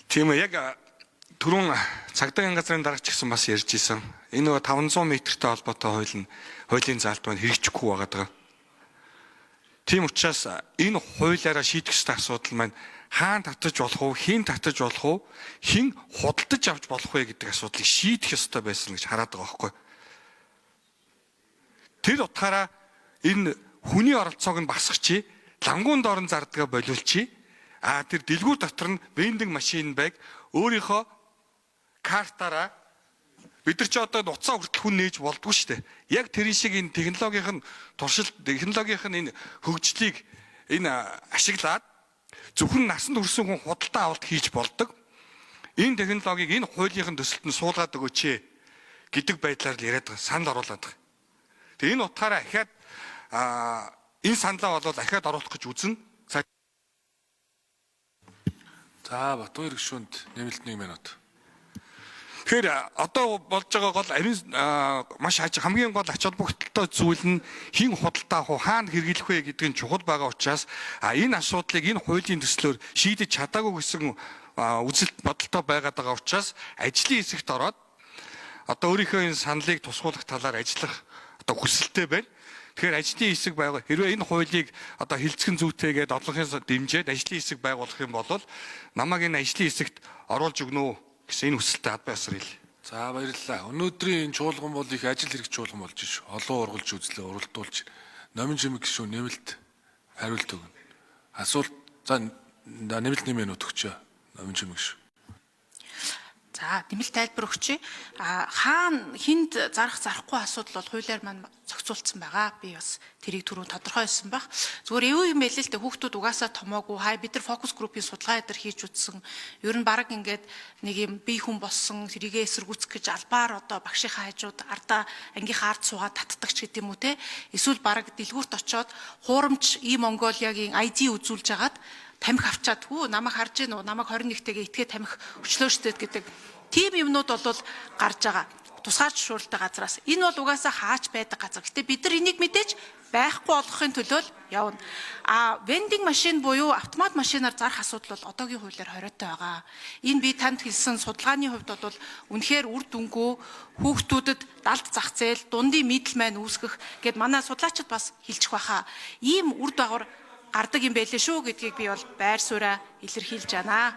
Тийм яг түрүүн цагдаагийн газрын дарагч гэсэн бас ярьж исэн. Энэ нөгөө 500 метртэй холбоотой хуулийн заалт маань хэрэгжихгүй байгаа. Тийм учраас энэ хуулиараа шийдэх ёстой асуудал маань хаан татаж болох уу, хэн татаж болох уу, хэн худалдаж авч болох вэ гэдэг асуудлыг шийдэх ёстой байсан гэж хараад байгаа байхгүй. Тэр утгаараа энэ хүний оролцоог нь басгачих, лангуун дорн зардгаа болиулчих. Тэр дэлгүүр дотор нь вендинг машин байг өөрийнхөө картаараа бид нар ч одоо нуцаа хүртэл хүн нээж болдгоо шүү дээ. Яг тэр шиг энэ технологийн туршилт, технологийн энэ хөгжлийг энэ ашиглаад зөвхөн насанд хүрсэн хүн худалдаа авалт хийж болдог. Энэ технологиг энэ хуулийн төсөлд нь суулгаад өгөөч гэдэг байдлаар л яриад байгаа, санал оруулаад байгаа. Тэгээ энэ утгаараа ахаад энэ саналаа бол ахаад оруулах гэж үзнэ. За Батбаяр гишүүнд нэмэлт 1 минут. Тэгэхээр одоо болж байгаа гол маш хамгийн гол ач холбогдолтой зүйл нь хэн худалдаа авах, хаана хэрэглэх вэ гэдэг нь чухал байгаа учраас энэ асуудлыг энэ хуулийн төслөөр шийдэж чадаагүй гэсэн үзэлт бодолтой байгаад байгаа учраас ажлын хэсэгт ороод одоо өөрийнхөө энэ саналыг тусгуулах талаар ажиллах одоо хүсэлтэй байна. Тэгэхээр ажлын хэсэг байгуул хэрвээ энэ хуулийг одоо хилцгэн зүйтэйгээд орлогын дэмжээд ажлын хэсэг байгуулах юм бол намайг энэ ажлын хэсэгт оруулж өгнө гэсэн энэ хүсэлтэй ад байсаар хэл. За баярлалаа. Өнөөдрийн энэ чуулган бол их ажил хэрэг чуулган болж ш. Олон ургалж үзлээ, уралдуулж. Номин Жимэг гишүүн нэмэлт хариулт өгнө. Асуулт за нэмэлт 1 минут өгчөө. Номин Жимэг гишүүн. За нэмэлт тайлбар өгчээ. Хаана хүнд зарахгүй асуудал бол хуулиар маань зохицуулсан байгаа. Би бас тэрийг түрүү тодорхойлсон баг. Зүгээр юу юм бэ л дээ хүүхдүүд угаасаа томоогүй хай бид нар фокус группийн судалгаа эдэр хийж үзсэн. Ер нь баг ингээд нэг юм бие хүн болсон тэрийгээ эсэргүүцэх гэж албаар одоо багшийнхаа хажууд ардаа ангийнхаа ард суугаад татдаг ч гэдэм үү те. Эсвэл баг дэлгүүрт очоод хуурамч Монголиагийн ID үзүүлж хагаад тамхи авчаад хүү намайг харж гин үү намайг 21-тэйгээ итгээ тамхи өчлөөштэй гэдэг тийм юмнууд бол гарч байгаа. Тусгай зөвшөөрөлтэй газраас энэ бол угаасаа хаач байдаг газар. Гэтэ бид нар энийг мэдээж байхгүй болгохын төлөө явна. Вендинг машин буюу автомат машинаар зарах асуудал бол одоогийн хуулиар хориотой байгаа. Энэ би танд хэлсэн судалгааны хувьд бол үнэхээр үр дүнгүй хүүхдүүдэд далд зах зээл дундын middleman үүсгэх гэд манай судлаачид бас хэлчих байхаа. Ийм үр дагавар гардаг юм байлээ шүү гэдгийг би бол байр сууриа илэрхийлж байна.